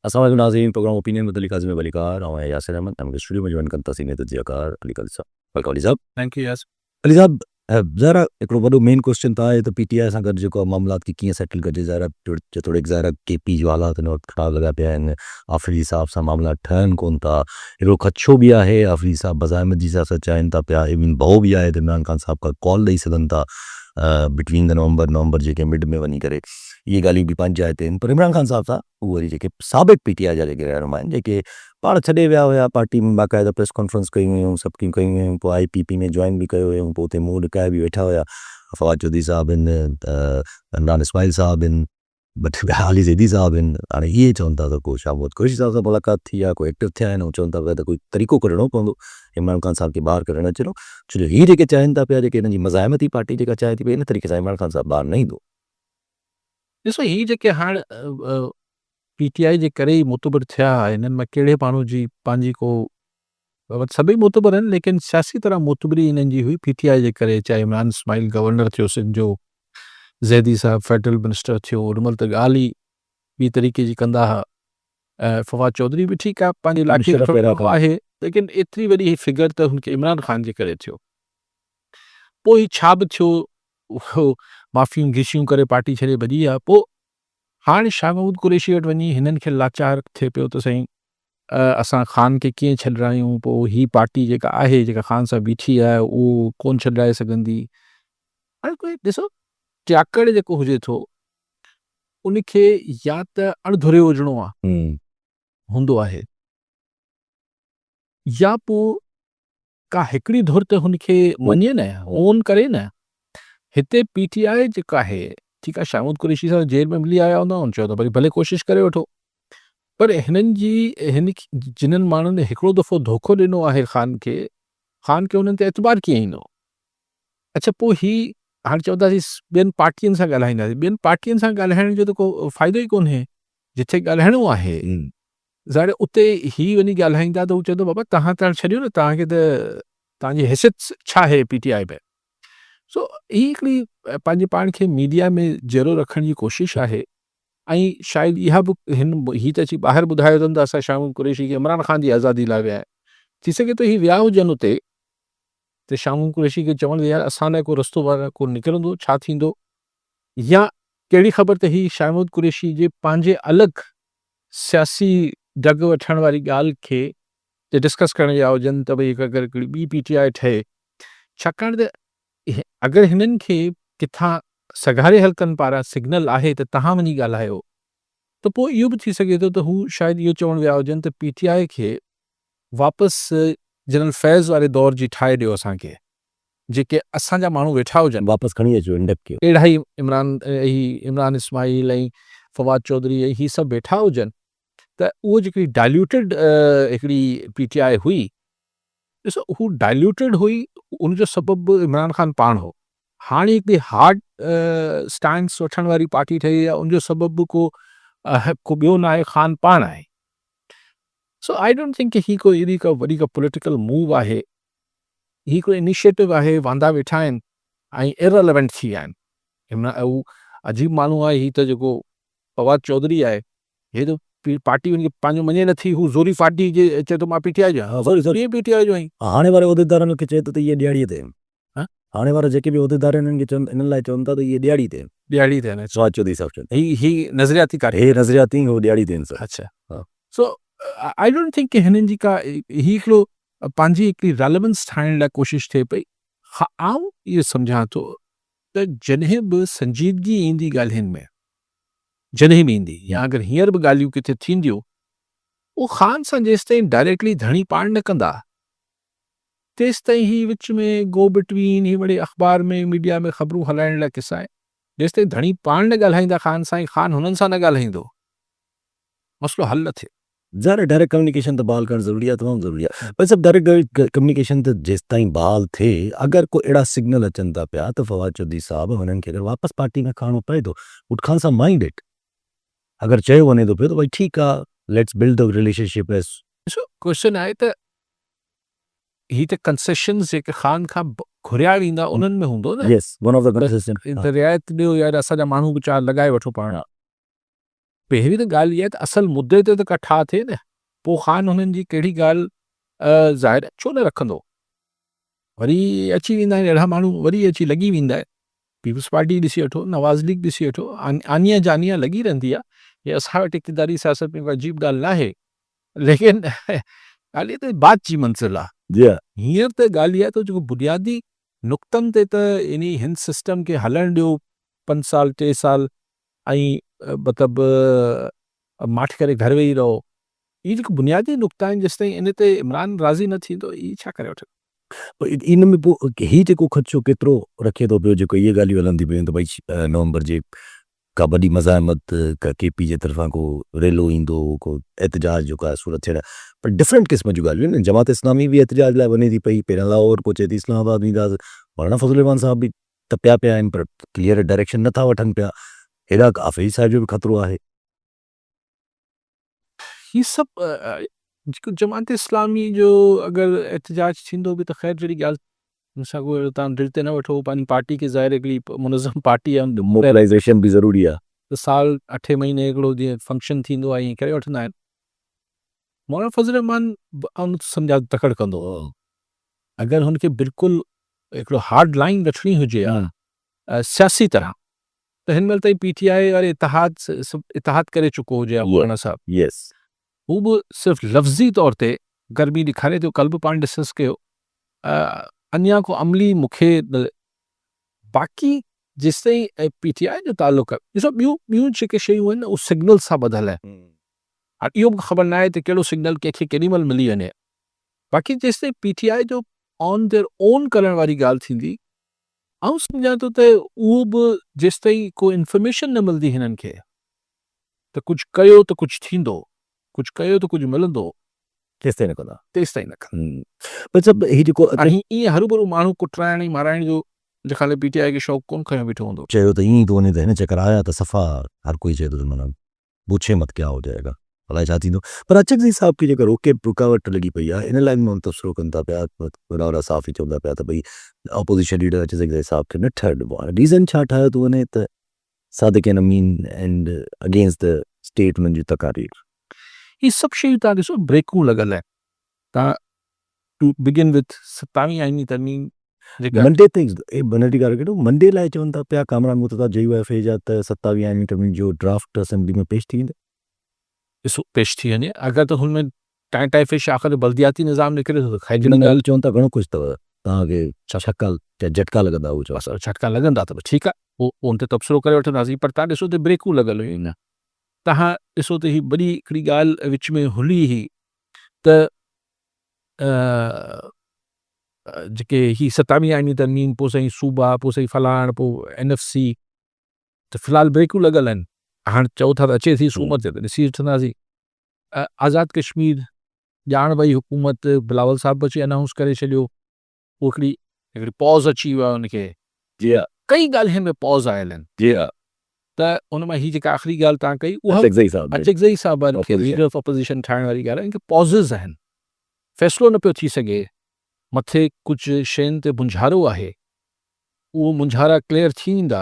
अस्सलाम वालेकुम नाज़रीन, प्रोग्राम ओपिनियन मुतल्लिक़ आज़म वलीकार और यासिर अहमद हमके स्टूडियो में जॉइन करता सीने तजियाकार अली कली साहब। वेलकम अली साहब। थैंक यू यस अली साहब, ज़रा हिकिड़ो वॾो मेन क्वेश्चन त आहे त पीटीआई सां गॾु जेको मामलात खे कीअं सेटल कजे। ज़रा थोड़े ज़रा केपी जो हालात हिन वक़्तु ख़राबु लॻा पिया आहिनि। आफ़रीदी साहब सां मामला ठहनि कोन था। हिकिड़ो ख़दशो बि आहे, आफ़रीदी साहब बज़ाहिमत जी सियासत चाहिनि था पिया। इवन भउ बि आहे त इमरान ख़ान साहब का कॉल ॾेई सघनि था बिटवीन द नवंबर जेके मिड में वञी करे इहे ॻाल्हियूं बि पंहिंजी जाइ ते आहिनि। पर इमरान ख़ान साहब सां उहे वरी जेके साबिक़ पीटीआई जा जेके रहनुमा आहिनि, जेके पाण छॾे विया हुया, पार्टी में बाक़ाइदा प्रेस कॉन्फ्रेंस कयूं हुयूं, सभु कयूं हुयूं, पोइ आईपीपी में जॉइन बि कयो हुयूं, पोइ उते मुंहुं ॾिकाए बि वेठा हुया। फवाद चौधरी साहब आहिनि, इमरान इस्माइल साहब आहिनि, अली ज़ैदी साहब आहिनि। हाणे इहे चवनि था त को शाहमूद कुरैशी साहब सां मुलाक़ात थी आहे, कोई एक्टिव थिया आहिनि, ऐं चवनि था पिया त कोई तरीक़ो कढणो पवंदो इमरान ख़ान साहब खे ॿाहिरि कढणु अचिणो। छो जो हीअ जेके चाहिनि था पिया, जेके हिननि जी मज़ाहिमती पार्टी जेका चाहे थी पई, इन तरीक़े सां इमरान ख़ान साहब ॿाहिरि न ईंदो। ॾिसो ही जेके हाणे पीटीआई जे करे ई मुतबर थिया हिननि मां कहिड़े माण्हू जी पंहिंजी को सभई मुतबर आहिनि, लेकिन सियासी तरह मुतबरी हिननि जी हुई पीटीआई जे करे। चाहे इमरान इस्माइल गवर्नर थियो सिंध जो, ज़ैदी साहब फेडरल मिनिस्टर थियो, उनमहिल त ॻाल्हि ई ॿी तरीक़े जी कंदा हुआ। फवाद चौधरी बि ठीकु आहे, पंहिंजे इलाइक़े मुशर्रफ पहिरियां खां आहे, लेकिन एतिरी वॾी फिगर त हुनखे इमरान ख़ान जे करे थियो। पोइ छा बि थियो, उहो माफ़ियूं घिसियूं करे पार्टी छॾे भॼी विया। पोइ हाणे शाह महमूद कुरैशी वटि वञी हिननि खे लाचार थिए पियो त साईं असां ख़ान खे कीअं छॾायूं। पोइ ही पार्टी जेका आहे, जेका ख़ान सां बीठी आहे, उहो कोन छॾाए सघंदी। हाणे कोई ॾिसो, चाकड़ जेको हुजे थो उनखे या त अणधुरे हुजिणो आहे, हूंदो आहे, या पोइ का हिकिड़ी धुर त हुनखे मञे न, ओन करे न। हिते पीटीआई जेका आहे, ठीकु आहे, शाह महमूद कुरैशी साहब जेल में मिली आया हूंदा, चयो त वरी भले कोशिशि करे वठो। पर हिननि जी जिन्हनि माण्हुनि ने हिकिड़ो दफ़ो धोखो ॾिनो आहे ख़ान खे हुननि ते एतबार कीअं ईंदो। अच्छा, पोइ ही हाणे चवंदासीं ॿियनि पार्टियुनि सां ॻाल्हाईंदासीं। ॿियनि पार्टियुनि सां ॻाल्हाइण जो त को फ़ाइदो ई कोन्हे। जिथे ॻाल्हाइणो आहे ज़ाहिर उते ही वञी ॻाल्हाईंदा त हू चवंदो बाबा तव्हां त छॾियो न, तव्हांखे त तव्हांजी हैसियत छा आहे पीटीआई में। सो ही हिकिड़ी पंहिंजे पाण खे मीडिया में जहिड़ो रखण जी कोशिशि आहे। ऐं शायदि इहा बि ही त अची ॿाहिरि ॿुधायो अथनि त असां शाह महमूद कुरैशी खे इमरान ख़ान जी आज़ादी लाइ विया आहियूं। थी सघे थो ही विया हुजनि उते त शाह महमूद कुरैशी खे चवण यार असां लाइ को रस्तो को निकिरंदो, छा थींदो, या कहिड़ी ख़बर त ही शाह महमूद कुरैशी जे पंहिंजे अलॻि सियासी डग वठण वारी ॻाल्हि खे डिस्कस करण जा हुजनि त भई अगरि हिकिड़ी ॿी पीटीआई ठहे। छाकाणि त अगरि हिननि खे किथां सगारे हल्कनि पारां सिग्नल आहे त तव्हां वञी ॻाल्हायो, त पोइ इहो बि थी सघे थो त हू शायदि इहो चवणु विया हुजनि त पीटीआई खे वापसि जनरल फैज़ वारे दौर जी ठाहे ॾियो असांखे, जेके असांजा माण्हू वेठा हुजनि, वापसि खणी अचो इंडक खे। अहिड़ा ई इमरान इस्माइल ऐं फवाद चौधरी ऐं ही सभु वेठा हुजनि, त उहो जेकी डाइल्यूटेड हिकिड़ी पीटीआई हुई, ॾिसो हू डाइल्यूटेड हुई, उनजो सबबु इमरान ख़ान पाण हो। हाणे हिकिड़ी हार्ड स्टैंड्स वठण वारी पार्टी ठही आहे, उनजो सबबु को ॿियो न आहे, ख़ान पाण आहे। सो आई डोंट थिंक ही कोई अहिड़ी का वॾी का पॉलिटिकल मूव आहे। ही कोई इनिशिएटिव आहे, वांदा वेठा आहिनि ऐं इररिलेवेंट थी विया आहिनि। हू अजीब माण्हू आहे, ही त जेको फवाद चौधरी आहे, हे त पार्टी वञी पंहिंजो मञे नथी, हू ज़ोरी पार्टी जे चए थो मां पीटीआई जो आहियां, पीटीआई जो आहीं। हाणे वारे उहिदेदारनि खे चए थो त इहे ॾियारीअ ते हाणे वारा जेके बि उहिदेदार आहिनि हिननि खे इन्हनि लाइ चवनि था त इहे ॾियारी ते ॾियारी ते आहिनि। फवाद चौधरी साहब चवनि ही नज़रियाती था हे नज़रियाती हो ॾियारी ते सर। अच्छा, सो आई डोंट थिंक कि हिननि जी का ही हिकिड़ो पंहिंजी हिकिड़ी रेलेवेंस ठाहिण लाइ कोशिशि थिए पई। हा, आउं इहो सम्झां थो त जॾहिं बि संजीदगी ईंदी ॻाल्हियुनि में, जॾहिं बि ईंदी, या अगरि हींअर बि ॻाल्हियूं किथे थींदियूं, उहो ख़ान सां जेसिताईं डायरेक्टली धणी पाण न कंदा, तेसिताईं ही विच में गो बिटवीन ही वरी अख़बार में मीडिया में ख़बरूं हलाइण लाइ किसा आहे। जेसिताईं धणी पाण न ॻाल्हाईंदा ख़ान सां, ख़ान हुननि सां न ॻाल्हाईंदो, मसलो हल न थिए। ज़ाहिर डायरेक्ट कम्युनिकेशन त बहाल करणु ज़रूरी आहे, तमामु ज़रूरी आहे। पर सभु डायरेक्ट कम्युनिकेशन त जेसिताईं बहाल थिए, अगरि को अहिड़ा सिग्नल अचनि था पिया त फवाद चौधरी साहब हुननि खे अगरि वापसि पार्टी में खणणो पए थो, वुड ख़ान सां माइंड इट। अगरि चयो वञे थो पियो त भई ठीकु आहे, let's build the relationship as. ॾिसो क्वेश्चन आहे त ही त कंसेशंस जेके ख़ान खां घुरिया वेंदा उन्हनि में हूंदो न। यस, वन ऑफ द कंसेशन। त रिआयत ॾियो यार, असांजा माण्हू बि चार लॻाए वठो पाण। पहिरीं त ॻाल्हि इहा आहे त असल मुद्दे ते त कठा थिए न, पोइ ख़ान हुननि जी कहिड़ी ॻाल्हि ज़ाहिर छो न रखंदो। वरी अची वेंदा आहिनि अहिड़ा माण्हू, वरी अची लॻी वेंदा आहिनि। पीपल्स पार्टी ॾिसी वठो, नवाज़ लीग ॾिसी वठो, आनिया जानिया लॻी रहंदी आहे। हे असां वटि इक़्तिदारी सियासत में कोई अजीब ॻाल्हि न आहे, लेकिन ॻाल्हि त बात जी मंज़िल आहे। जी हाँ। हींअर त ॻाल्हि इहा आहे त जेको बुनियादी नुक़्तनि ते त इन हिन सिस्टम खे हलणु ॾियो 5 साल 3 साल ऐं मतिलबु माठि करे घर वेही रहो। इहे जेको बुनियादी नुक़्ता आहिनि, जेसिताईं इन ते इमरान राज़ी न थींदो, इहे छा करे वठे। पर इन में पोइ हीउ जेको ख़दशो केतिरो रखे थो पियो, जेको इहे ॻाल्हियूं हलंदी पियूं त भई नवंबर जे का वॾी मज़ाहमत का केपी जे तरफ़ां को रेलो ईंदो, को एहतजाज जेको आहे सूरत थियण, पर डिफरेंट क़िस्म जूं ॻाल्हियूं आहिनि। जमात इस्लामी बि एहतजाज लाइ वञे थी पई, पहिरियां लाहौर, पोइ चए थी इस्लामाबाद वेंदासीं। मौलाना फज़ल रहमान साहब बि तपिया पिया आहिनि, पर क्लियर डायरेक्शन नथा वठनि पिया। हेॾा हाफ़िज़ साहिब जो बि ख़तरो आहे। ही सभु जेको जमात इस्लामी जो अगरि एहतजाज थींदो बि त ख़ैर जहिड़ी ॻाल्हि सां को तव्हां दिलि ते न वठो। पंहिंजी पार्टी खे ज़ाहिर हिकिड़ी मुनज़म पार्टी आहे, मोबिलाइज़ेशन बि ज़रूरी आहे। त साल 8 महीने हिकिड़ो जीअं फंक्शन थींदो आहे, ईअं करे वठंदा आहिनि। मौलाना फज़ल रहमान सम्झा तकड़ि कंदो हो। अगरि हुनखे बिल्कुलु हिकिड़ो हार्ड लाइन रखणी हुजे सियासी तरह, त हिन महिल ताईं पीटीआई वारे इतिहाद करे चुको हुजे आहे मौलाना साहब। यस, हू बि सिर्फ़ु लफ़्ज़ी तौर ते गर्मी ॾेखारे थो, कल्ह बि पाण डिस्कस कयो। अञा को अमली मूंखे बाक़ी जेसिताईं पीटीआई जो ताल्लुक़ आहे, ॾिसो ॿियूं जेके शयूं आहिनि न, उहे सिग्नल सां ॿधल आहिनि। हाणे इहो मूंखे ख़बर न आहे त कहिड़ो सिग्नल कंहिंखे केॾी महिल मिली वञे। बाक़ी जेसिताईं पीटीआई जो ऑन देयर ओन करण वारी ॻाल्हि थींदी, आउं सम्झां थो त उहो बि जेसिताईं को इंफॉर्मेशन न मिलंदी हिननि खे त कुझु कयो त कुझु थींदो, कुझु कयो त कुझु मिलंदो, केसिताईं न कंदा। तेसिताईं न कंदा। पर सभु हीउ जेको ईअं हरू भरू माण्हू कुटराइण ऐं माराइण जो जंहिंखां लाइ पीटीआई खे शौक़ु कोन खयों बीठो हूंदो। चयो त ईअं थो वञे त हिन चक्कर आया त सफ़ा हर कोई चए थो माना पूछे मत क्या हो जाएगा, अलाए छा थींदो। पर अचकज़ई साहब खे जेका रुकावट लॻी पई आहे, इन लाइ माण्हू तबसरो कनि था पिया, मुनावरा साफ़ ई चवंदा पिया त भई अपोज़िशन लीडर अचकज़ई साहब खे न ठहिणु ॾिबो आहे। रीज़न छा ठाहियो थो वञे त सादिक़ अमीन एंड अगेंस्ट द स्टेट उन्हनि जी तकारीर। ही सभु शयूं तव्हां ॾिसो ब्रेकूं लॻल आहिनि। तव्हां टू बिगिन विथ 27 आइनी तरमीम जेका मंडे ते बनटी ॻाल्हि मंडे लाइ चवनि था पिया कामरान मुर्तज़ा JUF जा त 27 आइनी तरमीम जो ड्राफ्ट असेंबली में पेश थी वेंदो। ॾिसो पेश थी वञे, अगरि त हुन में टाइफिश आख़िर बल्दियाती निज़ाम निकिरे थो त ख़ैर हिन ॻाल्हि चवनि था घणो कुझु अथव, तव्हांखे छक्का या झटका लॻंदा उहो चओ। बसि झटका लॻंदा त ठीकु आहे, पोइ उन ते तबसरो करे वठंदासीं। पर तव्हां ॾिसो त ब्रेकूं लॻल हुयूं न। तव्हां ॾिसो त ही वॾी हिकिड़ी ॻाल्हि विच में हुली हुई त जेके ही 27 आइनी तरमीम, पोइ साईं सूबा, पोइ साईं फलाण, पोइ NFC, त फ़िलहाल ब्रेकूं लॻल आहिनि। हाणे चओ था त अचे थी सूमत ते, त ॾिसी वठंदासीं। आज़ाद कश्मीर ॼाण भई हुकूमत बिलावल साहब बि अची अनाउंस करे छॾियो, उहो हिकिड़ी पॉज़ अची वियो आहे हुनखे। जी हा, कई ॻाल्हियुनि में पॉज़ आयल आहिनि। जी हा। त उन मां हीअ जेका आख़िरी ॻाल्हि तव्हां कई, उहा अचकज़ई साहब खे लीडर ऑफ अपोज़िशन ठाहिण वारी ॻाल्हि आहे। इनखे पॉज़िस आहिनि, फ़ैसिलो न पियो थी सघे, मथे कुझु शयुनि ते मुंझारो आहे, उहो मुंझारा क्लियर थी वेंदा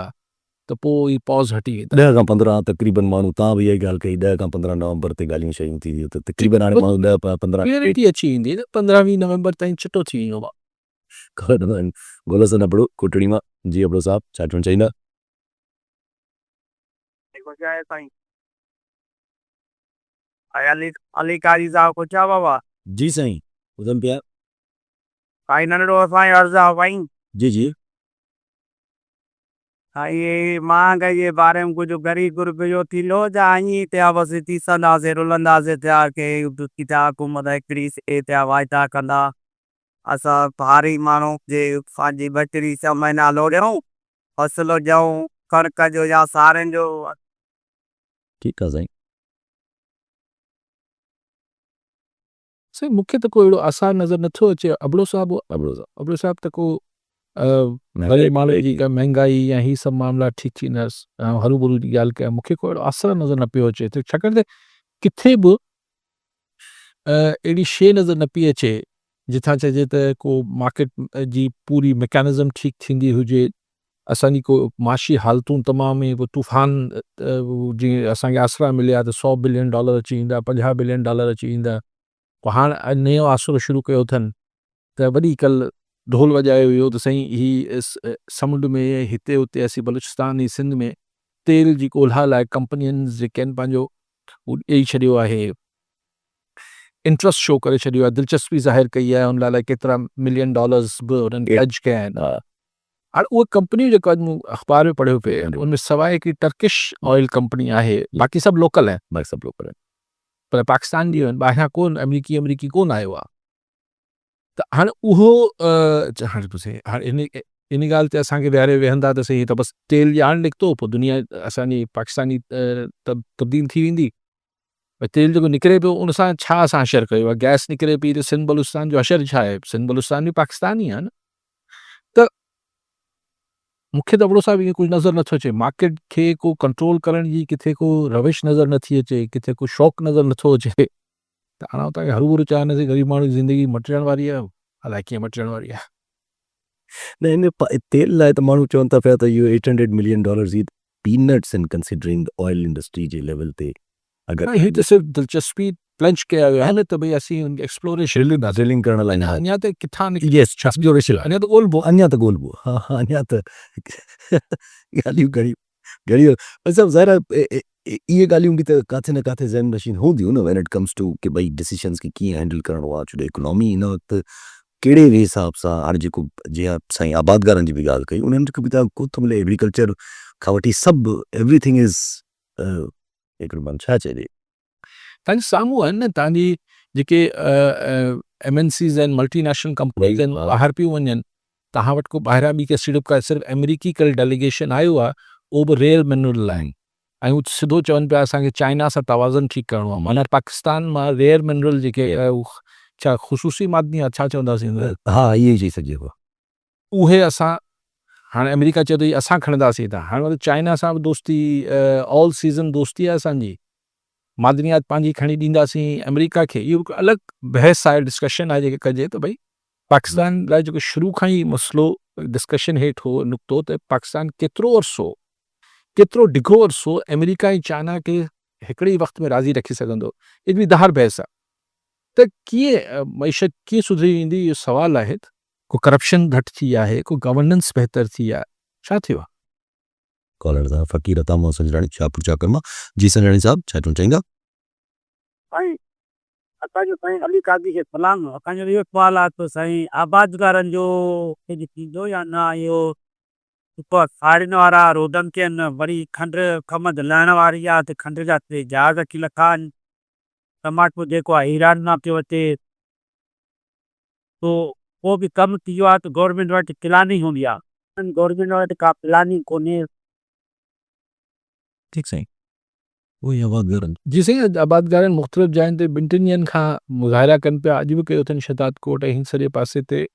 त पोइ ही पॉज़ हटी वेंदा। 10 खां 15 तक़रीबन माण्हू, तव्हां बि इहा ॻाल्हि कई, 10 खां 15 नवंबर ते ॻाल्हियूं शयूं थी वियूं, त तक़रीबन हाणे माण्हू 10-15 क्लियरिटी अची वेंदी न, 15 नवंबर ताईं चिटो थी वेंदो आहे। गोलस न पढ़ो कोटड़ी मां। जी अबड़ो साहब छा चवणु चाहींदा? अली कारी साहब को छा बाबा? जी साईं, ॿुधनि पिया। साईं नंढड़ो असांजो अर्ज़ु आहे साईं। जी जी। ये महांगाई जे बारे में कुझु ग़रीब ग्रुप जो थींदो जा ईअं थिया बसि थीसंदासीं रुलंदासीं थिया की थिया हुकूमत हिकिड़ी थिया वाइदा कंदा। असां भारी माण्हू जे पंहिंजी बचड़ी समय नालो ॾियूं, फ़सुलु ॾियूं, कणिक जो या सारनि जो। ठीकु आहे साईं। साईं मूंखे त को अहिड़ो आसानु नज़र नथो अचे। अबड़ो साहब त को भले माण्हू जी महांगाई या ही सभु मामला ठीकु थींदसि, हरू भरू जी ॻाल्हि कया, मूंखे को अहिड़ो असरु नज़र न पियो अचे। त छाकाणि त किथे बि अहिड़ी शइ नज़र न पई अचे जिथां चइजे त को मार्केट जी पूरी मैकेनिज़म ठीकु थींदी हुजे, असांजी को माशी हालतूं तमामु ई तूफ़ान जीअं असांखे आसरा मिलिया त $100 बिलियन अची ईंदा, $50 बिलियन अची ईंदा। पोइ हाणे नयो आसरो शुरू कयो अथनि त वॾी कल्ह ढोल वॼायो हुयो त साईं ही समुंड में हिते हुते असीं बलूचिस्तान ऐं सिंध में तेल जी ॻोल्हा लाइ कंपनियुनि जेके आहिनि पंहिंजो उहो ॾेई छॾियो आहे, इंट्रस्ट शो करे छॾियो आहे, दिलचस्पी ज़ाहिर कई आहे, उन लाइ केतिरा $1 मिलियन बि उन्हनि प्लेज कया आहिनि। हाणे उहे कंपनियूं जेको अॼु मूं अख़बार में पढ़ियो पिए उनमें सवाइ हिकिड़ी टर्किश ऑयल कंपनी आहे, बाक़ी सभु लोकल आहिनि, बाक़ी सभु लोकल आहिनि। पर पाकिस्तान जी आहिनि, ॿाहिरां कोन अमरीकी कोन आयो आहे। त हाणे उहो हाणे हाणे इन ॻाल्हि ते असांखे विहारे वेहंदा त सही त बसि तेल ॼाण निकितो पोइ दुनिया असांजी पाकिस्तानी तब्दील थी वेंदी। भई तेल जेको निकिरे पियो उन सां छा असां अशर कयो आहे, गैस निकिरे पई त सिंध बलूचिस्तान जो अशर छा आहे, सिंध बलूचिस्तान बि पाकिस्तान ई आहे न। त मूंखे त वड़ो साहिब ईअं कुझु नज़र नथो अचे, मार्केट खे को कंट्रोल करण जी किथे को रविश नज़र नथी अचे, किथे को शौक़ु नज़र नथो अचे। त हाणे तव्हांखे हरू भरू चाहींदासीं गरीब माण्हू जी ज़िंदगी मटिजण वारी आहे, अलाए कीअं मटिजण वारी आहे। न इन तेल लाइ त माण्हू चवनि था पिया त इहो $800 मिलियन ई पीनट्स आहिनि कंसिडरिंग ऑयल इंडस्ट्री जे लेवल ते। अगरि ही त सिर्फ़ु दिलचस्पी प्लंज कया वियो आहे न त भई असीं एक्सप्लोरेशन ड्रिलिंग करण लाइ न अञा त किथां यस एक्सप्लोरेशन अञा त ॻोल्बो अञा त ॻोल्बो अञा त ॻाल्हियूं घणियूं सभु ज़ाहिर आहे इहे ॻाल्हियूं बि त किथे न किथे ज़हन नशीन हूंदियूं न व्हेन इट कम्स टू की भई डिसीशंस खे कीअं हैंडल करिणो आहे, छो इकोनॉमी हिन वक़्तु कहिड़े बि हिसाब सां हाणे जेको जीअं साईं आबादगारनि जी बि ॻाल्हि कई उन्हनि खे बि त को थो मिले, एग्रीकल्चर खां वठी सभु एवरीथिंग इज़ हिकिड़ो माना छा चइजे तव्हांजे साम्हूं आहिनि न तव्हांजी जेके MNCs आहिनि, मल्टीनेशनल कंपनीज़ आहिनि, ॿाहिरि पियूं वञनि, तव्हां वटि को ॿाहिरां ॿी सिर्फ़ु अमेरिकी कल डेलीगेशन आयो आहे, उहो बि रेयर मिनरल लाइ ऐं हू सिधो चवनि पिया असांखे चाइना सां तवाज़न ठीकु करिणो आहे, माना पाकिस्तान मां रेयर मिनरल जेके छा ख़ुशूसी मादनी आहे छा चवंदासीं, हा इहे ई चई सघिजे उहे असां हाणे अमेरिका चए थो असां खणंदासीं था, हाणे वरी चाइना सां बि दोस्ती ऑल सीज़न दोस्ती आहे असांजी, मादनियात पंहिंजी खणी ॾींदासीं अमेरिका खे, इहो हिकु अलॻि बहस आहे, डिस्कशन आहे जेके कजे त भई पाकिस्तान लाइ जेको शुरू खां ई मसइलो डिस्कशन हेठि हो निकितो त पाकिस्तान केतिरो डिघो अरसो अमेरिका ऐं चाइना खे हिकिड़े ई वक़्त में राज़ी रखी सघंदो, इहा बि दहार बहस आहे। त कीअं मईशत कीअं सुधरी वेंदी इहो सुवालु आहे। को करप्शन घटि थी आहे, को गवर्नेंस बहितर थी आहे, छा थियो आहे? कॉलर साहब फ़कीर अता संजराणी शाहपुर चाकर मां। जी संजराणी साहब छा चवणु चाहींदा? साईं असांजो साईं अली कादी खे सलाम, असांजो इहो सुवालु आहे त साईं आबादगारनि जो कुझु थींदो या न, इहो साड़ियुनि वारा रोडनि ते आहिनि, वरी खंड खमद लहण वारी आहे त खंड जा जहाज़ अची लथा आहिनि, टमाटो जेको आहे ईरान मां पियो अचे, तो को बि कमु थी वियो आहे त गवर्नमेंट वटि प्लानिंग हूंदी आहे, गवर्नमेंट वटि का प्लानिंग कोन्हे। ठीकु साईं, उहो ई आबादगारनि जी साईं, आबादगारनि मुख़्तलिफ़ जायुनि ते 2-3 ॾींहंनि खां मुज़ाहिरा कनि पिया, अॼु बि कयो अथनि शहदाद कोट ऐं सॼे पासे ते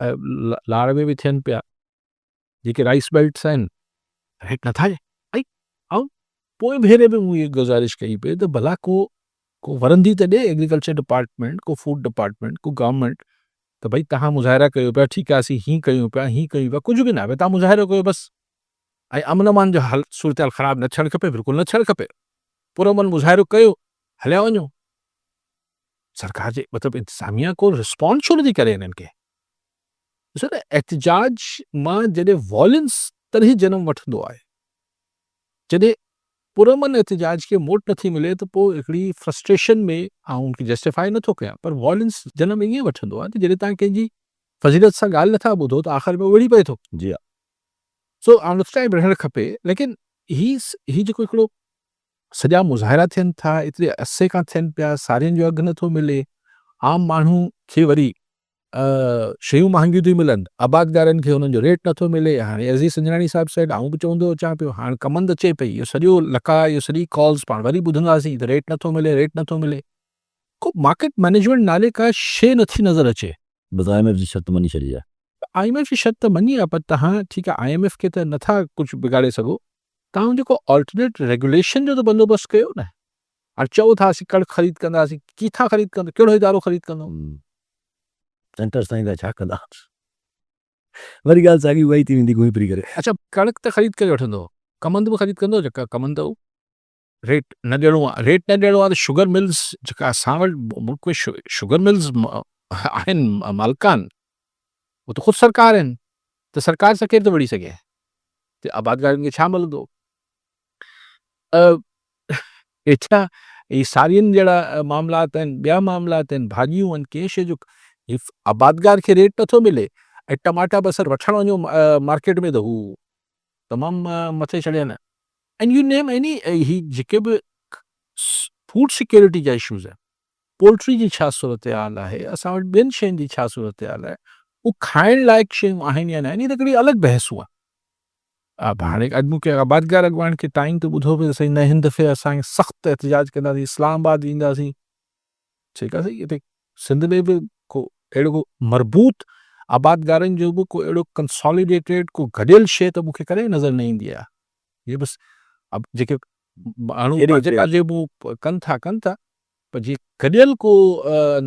लाड़ में बि थियनि पिया, जेके राइस बेल्ट्स आहिनि हेठि नथा ऐं पोइ भेरे बि मूं इहा गुज़ारिश कई पई त भला को वरंदी त ॾे एग्रीकल्चर डिपार्टमेंट, को फूड डिपार्टमेंट, को गवर्नमेंट, त भई तव्हां मुज़ाहिरा कयो पिया, ठीकु आहे असीं हीअं कयूं पिया, कुझु बि न आहे, तव्हां मुज़ाहिरो कयो बसि, ऐं अमन अमान जो हाल सूरत हाल ख़राबु न थियणु खपे, बिल्कुलु न थियणु खपे, पुरअमन मुज़ाहिरो कयो, हलिया वञो। सरकार जे मतिलबु इंतिज़ामिया को रिस्पॉन्स छो नथी करे हिननि खे? ॾिसो न, एहतिजाज मां जॾहिं वॉयलेंस तॾहिं जनम वठंदो आहे, जॾहिं पुरअमन एहतिजाज खे मोट नथी मिले त पोइ हिकिड़ी फ्रस्ट्रेशन में आउं उनखे जस्टिफाई नथो कयां, पर वॉयलेंस जनम ईअं वठंदो आहे त जॾहिं तव्हां कंहिंजी फज़ीलत सां ॻाल्हि नथा ॿुधो त आख़िर में विढ़ी पए थो। जी हा, सो ऑन टाइम रहणु खपे, लेकिन ही जेको हिकिड़ो सॼा मुज़ाहिरा थियनि था, एतिरे अरसे खां थियनि पिया, साड़ियुनि जो अघु नथो मिले, आम माण्हू खे वरी शयूं महांगियूं थियूं मिलनि, आबादगारनि खे हुननि जो रेट नथो मिले। हाणे अज़ीज़ संजराणी साहिब साइड आऊं बि चवंदो अचां पियो, हाणे कमंद अचे पई, इहो सॼो लका, इहो सॼी कॉल्स पाण वरी ॿुधंदासीं त रेट नथो मिले, को मार्केट मैनेजमेंट नाले का शइ नथी नज़र अचे। बस IMF जी शर्त मञी छॾी आहे। IMF जी शर्त मञी आहे, पर तव्हां ठीकु आहे IMF खे त नथा कुझु बिगाड़े सघो, तव्हां जेको ऑल्टरनेट रेगुलेशन जो त बंदोबस्तु कयो न। हाणे चओ था असीं कणिक ख़रीद कंदासीं, किथां ख़रीद कंदो, कहिड़ो इदारो ख़रीद कंदो? सेंटर साईं छा कंदा? वरी ॻाल्हि साॻी उहा ई थी वेंदी घुमी फिरी करे। अच्छा कणिक त ख़रीद करे वठंदो, कमंद बि ख़रीद कंदो जेका कमंद हू रेट न ॾियणो आहे, रेट न ॾियणो आहे त शुगर मिल्स जेका असां वटि मुल्क में शुगर मिल्स आहिनि मालिकान, उहो त ख़ुदि सरकार आहिनि, त सरकार सां केरु थो विड़ी सघे, त आबादगारनि खे छा मिलंदो? हेठियां ही साड़ियुनि जहिड़ा मामलात आहिनि, ॿिया मामलात आहिनि, भाॼियूं आहिनि, कंहिं शइ जो आबादगार खे रेट नथो मिले, ऐं टमाटा बसरि वठणु वञो मार्केट में त हू तमामु मथे चढ़िया आहिनि। एंड यू नेम एनी ही जेके बि फूड सिक्योरिटी जा इशूज़ आहिनि, पोल्ट्री जी छा सूरत हाल आहे, असां वटि ॿियनि शयुनि जी छा सूरत हाल आहे, उहो खाइण लाइक़ु शयूं आहिनि या न आहिनि, त हिकिड़ी अलॻि बहसू आहे। हाणे अॼु मूंखे आबादगार अॻवान खे टाइम ते ॿुधो पियो सही, न हिन दफ़े असांखे सख़्तु एहतिजाज कंदासीं, इस्लामाबाद ईंदासीं, ठीकु आहे साईं, हिते सिंध में बि को अहिड़ो को मरबूत आबादगारनि जो बि को अहिड़ो कंसोलिडेटेड को गॾियल शइ त मूंखे कॾहिं नज़र न ईंदी आहे। इहे बसि अब जेके माण्हू पंहिंजे पंहिंजे मूं कनि था पर जीअं गॾियल को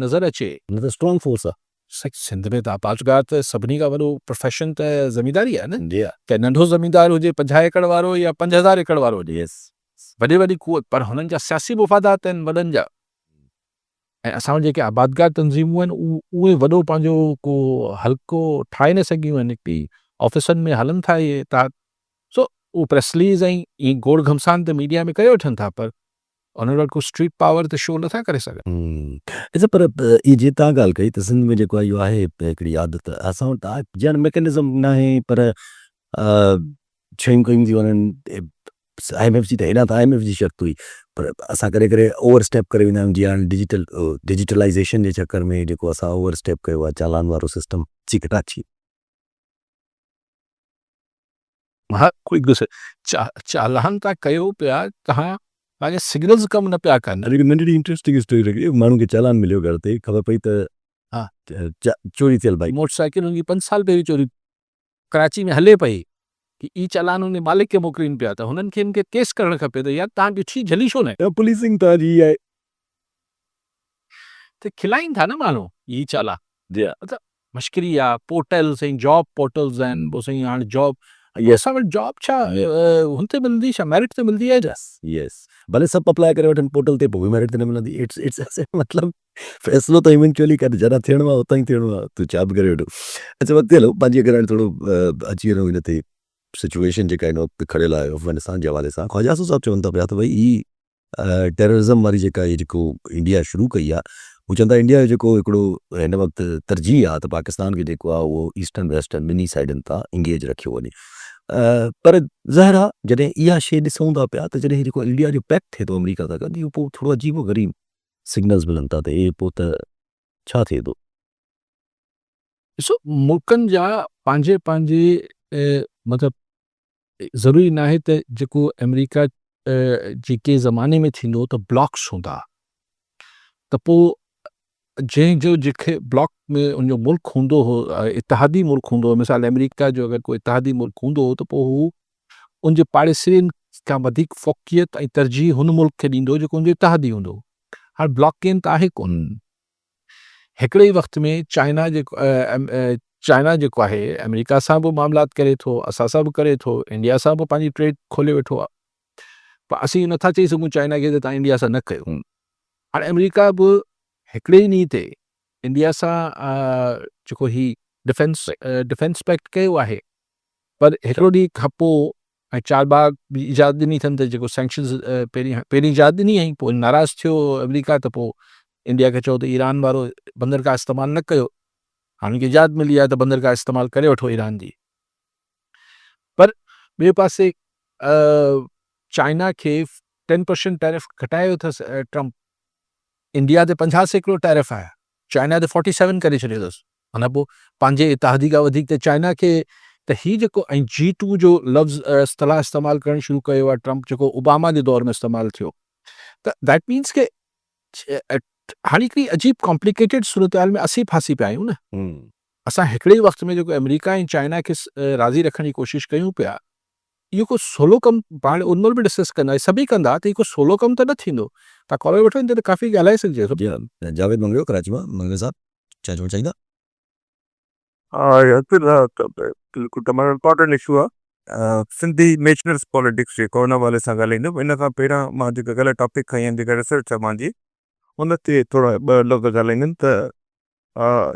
नज़र अचे न त स्ट्रॉन्ग फोर्स आहे। सिंध में त आबादगार त सभिनी खां वॾो प्रोफेशन त ज़मींदारी आहे न, जी हा, चाहे नंढो ज़मींदार हुजे 50 एकड़ वारो या 5000 एकड़ वारो हुजे, यस, वॾी कुवत, पर हुननि जा सियासी मुफ़ादात आहिनि वॾनि जा, ऐं असां वटि जेके आबादगार तंज़ीमूं आहिनि उहे वॾो पंहिंजो को हल्को ठाहे न सघियूं आहिनि, हिकिड़ी ऑफिसनि में हलनि था इहे तहत, सो उहे प्रेस रिलीज़ ऐं ईअं गोड़ घमसान त मीडिया में करे वठनि था, पर उन्हनि वटि को स्ट्रीट पावर त शो नथा करे सघनि। ॾिसो पर इहा जीअं तव्हां ॻाल्हि कई त सिंध में जेको आहे इहो आहे हिकिड़ी आदत, असां वटि आहे ॼण मैकेनिज़म न आहे, पर शयूं कयूं थी वञनि, IMF जी त हेॾां त IMF जी शर्त हुई, पर असां करे करे ओवर स्टेप करे वेंदा आहियूं, जीअं हाणे डिजिटलाइज़ेशन जे चकर में जेको असां ओवर स्टेप कयो आहे, चालान वारो सिस्टम चिकटाची हा कोई चालान था कयो पिया, तव्हांजे सिग्नल्स कमु न पिया कनि। अॼु नंढड़ी इंट्रस्टिंग स्टोरी लॻी, माण्हू खे चालान मिलियो घर ते, ख़बर पई त हा चोरी थियल बाइक, मोटरसाइकिल हुनजी 5 साल पहिरीं चोरी कराची में हले पई, कि ई चालान हुन मालिक खे मोकिलीनि पिया, त हुननि खे हिनखे केस करणु खपे, त यार तव्हां ॾिठी झली छो न, पुलिसिंग तव्हांजी आहे। त खिलाइनि था न माण्हू ई चालान, जी हा, मतिलबु मश्करी आहे। पोर्टल्स ऐं जॉब पोर्टल्स आहिनि, पोइ साईं हाणे जॉब, असां वटि जॉब छा हुन ते मिलंदी, छा मेरिट ते मिलंदी आहे छा? यस, भले सभु अप्लाई करे वठनि पोर्टल ते, पोइ बि मेरिट ते न मिलंदी। इट्स मतिलबु फ़ैसिलो त इवेंचुअली कर, जॾहिं थियणो आहे उतां ई थियणो आहे, तूं छा बि करे वठो। अच्छा वक़्तु हलो पंहिंजी अगरि हाणे थोरो अची वञो हिन ते सिचुएशन जेका हिन वक़्तु खड़ियल आहे अफ़गानिस्तान जे हवाले सां, ख़्वाजा साहब चवनि था पिया त भई ही टेररिज़म वारी जेका इहे जेको इंडिया शुरू कई आहे, हू चवनि था इंडिया जो जेको हिकिड़ो हिन वक़्तु तरजीह आहे त पाकिस्तान खे जेको आहे उहो ईस्टर्न वेस्टर्न ॿिन्ही साइडनि तां इंगेज रखियो वञे, पर ज़ाहिर आहे जॾहिं इहा शइ ॾिसूं था पिया त जॾहिं जेको इंडिया जो पैक्ट थिए थो अमेरिका सां गॾु, इहो पोइ थोरो अजीबो ग़रीब सिग्नल्स मिलनि था, त इहे पोइ त छा थिए थो? ॾिसो मुल्कनि जा पंहिंजे मतिलबु ज़रूरी न आहे त जेको अमेरिका जे के ज़माने में थींदो त ब्लॉक्स हूंदा, त पोइ जंहिंजो जेके ब्लॉक में उनजो मुल्क हूंदो हो, इतिहादी मुल्क हूंदो हो, मिसाल अमेरिका जो अगरि कोई इतिहादी मुल्क हूंदो हो, त पोइ हू उनजे पाड़ेसियुनि खां वधीक फ़ोकियत ऐं तरजीह हुन मुल्क खे ॾींदो जेको उनजो इतिहादी हूंदो। हाणे ब्लॉकेन त आहे कोन। हिकिड़े ई वक़्त में चाइना जेको आहे अमेरिका सां बि मामलात करे थो, असां सां बि करे थो, इंडिया सां बि पंहिंजी ट्रेड खोले वेठो आहे, पर असीं नथा चई सघूं चाइना खे त तव्हां इंडिया सां न कयो। हाणे अमेरिका बि हिकिड़े ई ॾींहं ते इंडिया सां जेको ही डिफेंस पैक्ट कयो आहे, पर हिकिड़ो ॾींहं खां पोइ ऐं चारबाग बि इजाज़त ॾिनी अथनि त जेको सैंक्शन्स पहिरीं इजाज़त ॾिनी, ऐं पोइ नाराज़ थियो अमेरिका, त पोइ इंडिया खे चयो त ईरान वारो बंदरगाह इस्तेमालु न कयो, हाणे की इजाज़त मिली आहे त बंदरगाह इस्तेमालु करे वठो ईरान जी। पर ॿिए पासे चाइना खे 10% टैरिफ घटायो अथसि ट्रम्प, इंडिया ते 50% टैरिफ आहे, चाइना ते 47 करे छॾियो अथसि। माना पोइ पंहिंजे इतिहादी खां वधीक त चाइना खे, त हीउ जेको ऐं G2 जो लफ़्ज़ इस्तिलाह इस्तेमालु करणु शुरू कयो आहे ट्रम्प, जेको ओबामा जे दौर में इस्तेमालु थियो, त दैट मीन्स के हाणे हिकिड़ी अजीब कॉम्प्लिकेटेड सूरत हाल में असीं फासी पिया आहियूं न। असां हिकिड़े ई वक़्त में जेको अमेरिका ऐं चाइना खे राज़ी रखण जी कोशिशि कयूं पिया, इहो को सोलो कमु, पाण उन महिल बि डिस्कस कंदा, सभई कंदा, त इहो को सोलो कमु त न थींदो। तव्हां कॉल वठो, इन ते त काफ़ी ॻाल्हाए सघिजे थो। जावेद मंगरियो कराची मां, मंगरियो साहब छा चवणु चाहींदा? बिल्कुलु तमामु इम्पोर्टेंट इशू आहे सिंधी नेशनल्स पॉलिटिक्स जेको हुन वाले सां ॻाल्हाईंदुमि। इन खां पहिरियां मां जेका ग़लति टॉपिक खई आहिनि जेका रिसर्च आहे मुंहिंजी हुन ते थोरा ॿ लफ़्ज़ ॻाल्हाईंदुमि त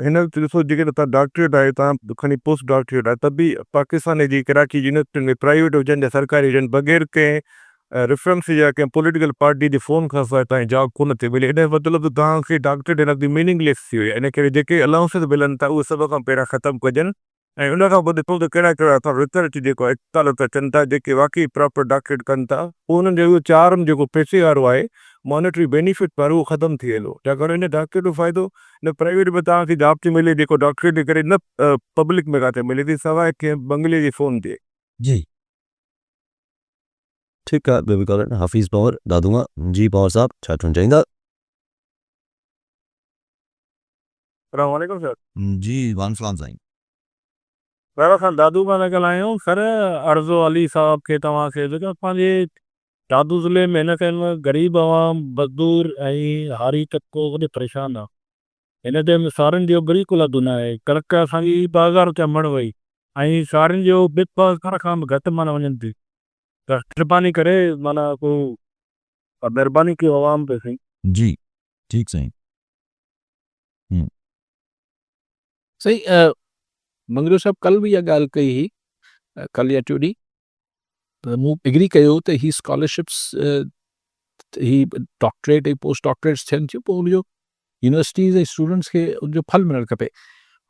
हिन वक़्तु ॾिसो जेके तव्हां डॉक्टरेट आहे तव्हां खणी पोस्ट डॉक्टरेट आहे त बि पाकिस्तान जी कराची यूनिवर्सिटी में प्राइवेट हुजनि या सरकारी हुजनि बग़ैर कंहिं रेफरेंस या कंहिं पॉलिटिकल पार्टी जे फ़ोन खां सवाइ तव्हांजी जॉब कोन थी मिले। इन जो मतिलबु तव्हांखे डॉक्टरेट हिन वक़्तु मीनिंगलेस थी वई आहे। इन करे जेके अलाउंसिस मिलनि था उहे सभ खां पहिरियां ख़तमु कजनि ऐं उन खां पोइ ॾिठो त कहिड़ा कहिड़ा असां रिसर्च जेको आहे इस्पताल था अचनि था जेके वाक़ई प्रॉपर डॉक्टरेट कनि था पोइ हुननि जो उहो चार्म जेको पैसे वारो आहे मॉनिटरी बेनिफिट वारो उहो ख़तमु थी वेंदो। छाकाणि हिन डॉक्टरेट जो फ़ाइदो न प्राइवेट में तव्हांखे जॉब थी मिले जेको डॉक्टरेट जे करे न पब्लिक में किथे मिले थी सवाइ कंहिं बंगले जी फ़ोन ते। जी ठीकु आहे ॿियो बि कॉल हाफ़िज़ पवर दादूआ जी पवर साहब छा चवणु चाहींदा? अस्सलामु अलैकुम सर। जी वान सलाम साईं। पहिरियों खां दादू खां था ॻाल्हायूं सर अर्ज़ो अली साहब खे तव्हांखे जेका पंहिंजे दादू ज़िले में हिन टाइम ग़रीब आवाम मज़दूर ऐं हारी तबिको वॾे परेशान आहे। हिन टाइम सारनि जो बिल्कुलु अधु न आहे कणिक असांजी 2000 रुपया मण वई ऐं सारनि जो बिग पास खां बि घटि माना वञनि थी त महिरबानी करे माना को महिरबानी कयो आवाम पे साईं। जी ठीकु साईं। सही मंगरू साहब कल बि इहा ॻाल्हि कई हुई कल या टियों ॾींहुं त मूं एग्री कयो त ही स्कॉलरशिप्स ही डॉक्टरेट ऐं पोस्ट डॉक्टरेट्स थियनि थियूं पोइ उनजो यूनिवर्सिटीज़ ऐं स्टूडेंट्स खे उनजो फल मिलणु खपे।